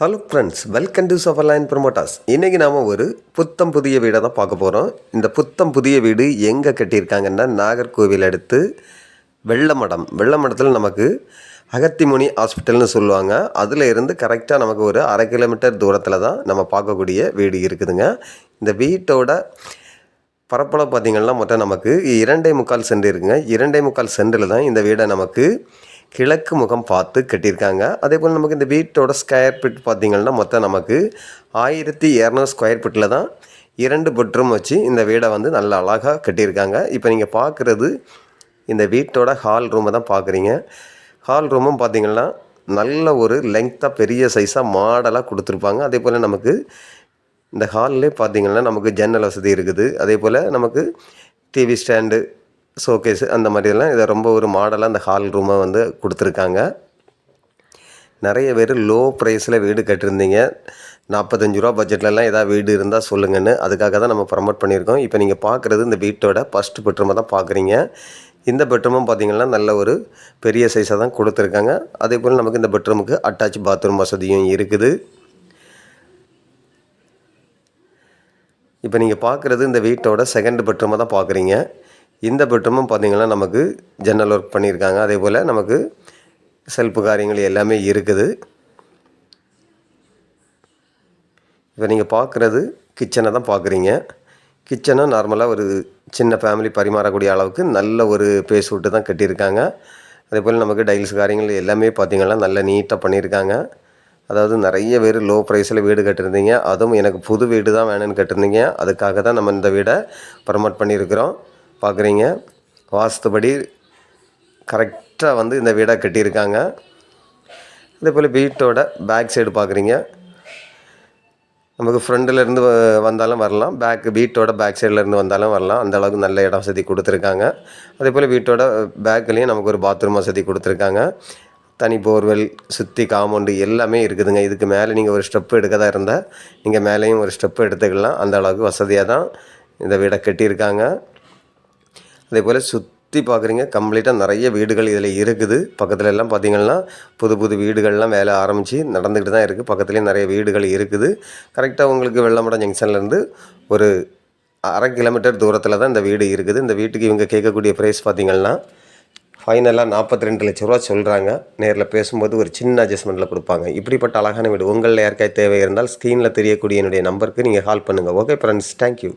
Hello friends, welcome to Safarline promoters. இன்றைக்கி நாம் ஒரு புத்தம் புதிய வீடை தான் பார்க்க போகிறோம். இந்த புத்தம் புதிய வீடு எங்கே கட்டியிருக்காங்கன்னா நாகர்கோவில் அடுத்து வெள்ளமடத்தில் நமக்கு அகத்திமுனி ஹாஸ்பிட்டல்னு சொல்லுவாங்க. அதில் இருந்து கரெக்டாக நமக்கு ஒரு 1/2 கிலோமீட்டர் தூரத்தில் தான் நம்ம பார்க்கக்கூடிய வீடு இருக்குதுங்க. இந்த வீட்டோட பரப்பளவு பார்த்திங்கன்னா மொத்தம் நமக்கு 2.25 சென்ட் இருக்குங்க. 2.25 சென்டில் தான் இந்த வீடை நமக்கு கிழக்கு முகம் பார்த்து கட்டியிருக்காங்க. அதே போல் நமக்கு இந்த வீட்டோட ஸ்கொயர் ஃபீட் பார்த்திங்கன்னா மொத்தம் நமக்கு 1200 ஸ்கொயர் ஃபீட்டில் தான் 2 பெட்ரூம் வச்சு இந்த வீடை வந்து நல்ல அழகாக கட்டியிருக்காங்க. இப்போ நீங்கள் பார்க்குறது இந்த வீட்டோட ஹால் ரூமை தான் பார்க்குறீங்க. ஹால் ரூமும் பார்த்திங்கன்னா நல்ல ஒரு லெங்க்த்தாக பெரிய சைஸாக மாடலாக கொடுத்துருப்பாங்க. அதே போல் நமக்கு இந்த ஹால்லே பார்த்திங்கன்னா நமக்கு ஜன்னல் வசதி இருக்குது. அதே போல் நமக்கு டிவி ஸ்டாண்டு, ஷோகேஸு அந்த மாதிரியெல்லாம் இதை ரொம்ப ஒரு மாடலாக அந்த ஹால் ரூமை வந்து கொடுத்துருக்காங்க. நிறைய பேர் லோ ப்ரைஸில் வீடு கட்டியிருந்தீங்க, 45 ரூபா பட்ஜெட்லலாம் ஏதாவது வீடு இருந்தால் சொல்லுங்கன்னு, அதுக்காக தான் நம்ம ப்ரமோட் பண்ணியிருக்கோம். இப்போ நீங்கள் பார்க்குறது இந்த வீட்டோட ஃபஸ்ட்டு பெட்ரூமை தான் பார்க்குறீங்க. இந்த பெட்ரூமும் பார்த்திங்கன்னா நல்ல ஒரு பெரிய சைஸாக தான் கொடுத்துருக்காங்க. அதே போல் நமக்கு இந்த பெட்ரூமுக்கு அட்டாச் பாத்ரூம் வசதியும் இருக்குது. இப்போ நீங்கள் பார்க்குறது இந்த வீட்டோட செகண்ட் பெட்ரூமை தான் பார்க்குறீங்க. இந்த பெட்ரூமும் பார்த்திங்கன்னா நமக்கு ஜன்னல் ஒர்க் பண்ணியிருக்காங்க. அதே போல் நமக்கு செல்ஃபு காரியங்கள் எல்லாமே இருக்குது. இப்போ நீங்கள் பார்க்குறது கிச்சனை தான் பார்க்குறீங்க. கிச்சனும் நார்மலாக ஒரு சின்ன ஃபேமிலி பரிமாறக்கூடிய அளவுக்கு நல்ல ஒரு பேஸ் விட்டு தான் கட்டியிருக்காங்க. அதே போல் நமக்கு டைல்ஸ் காரியங்கள் எல்லாமே பார்த்திங்கன்னா நல்ல நீட்டாக பண்ணியிருக்காங்க. அதாவது நிறைய பேர் லோ ப்ரைஸில் வீடு கட்டியிருந்தீங்க, அதுவும் எனக்கு புது வீடு தான் வேணும்னு கட்டியிருந்தீங்க. அதுக்காக தான் நம்ம இந்த வீடை ப்ரமோட் பண்ணியிருக்கிறோம். பார்க்குறீங்க, வாஸ்துபடி கரெக்டாக வந்து இந்த வீடை கட்டியிருக்காங்க. அதே போல் வீட்டோட பேக் சைடு பார்க்குறீங்க, நமக்கு ஃப்ரண்ட்டிலேருந்து வந்தாலும் வரலாம், வீட்டோட பேக் சைட்லேருந்து வந்தாலும் வரலாம். அந்தளவுக்கு நல்ல இடம் வசதி கொடுத்துருக்காங்க. அதே போல் வீட்டோட பேக்லேயும் நமக்கு ஒரு பாத்ரூம் வசதி கொடுத்துருக்காங்க. தனி போர்வெல், சுற்றி காம்பவுண்டு எல்லாமே இருக்குதுங்க. இதுக்கு மேலே நீங்கள் ஒரு ஸ்டெப்பு எடுக்கதாக இருந்தால் நீங்கள் மேலேயும் ஒரு ஸ்டெப்பு எடுத்துக்கலாம். அந்த அளவுக்கு வசதியாக தான் இந்த வீடை கட்டியிருக்காங்க. அதே போல் சுற்றி பார்க்குறீங்க, கம்ப்ளீட்டாக நிறைய வீடுகள் இதில் இருக்குது. பக்கத்தில் எல்லாம் பார்த்திங்கன்னா புது வீடுகள்லாம் வேலை ஆரம்பித்து நடந்துக்கிட்டு தான் இருக்குது. பக்கத்துலேயும் நிறைய வீடுகள் இருக்குது. கரெக்டாக உங்களுக்கு வெள்ளமடம் ஜங்ஷன்லேருந்து ஒரு 1/2 கிலோமீட்டர் தூரத்தில் தான் இந்த வீடு இருக்குது. இந்த வீட்டுக்கு இவங்க கேட்கக்கூடிய ப்ரைஸ் பார்த்திங்கன்னா ஃபைனலாக 42 லட்ச ரூபா சொல்கிறாங்க. நேரில் பேசும்போது ஒரு சின்ன அட்ஜஸ்ட்மெண்ட்டில் கொடுப்பாங்க. இப்படிப்பட்ட அழகான வீடு உங்களில் யாருக்காவது தேவை இருந்தால் ஸ்க்ரீனில் தெரியக்கூடிய என்னுடைய நம்பருக்கு நீங்கள் கால் பண்ணுங்கள். Okay friends, thank you.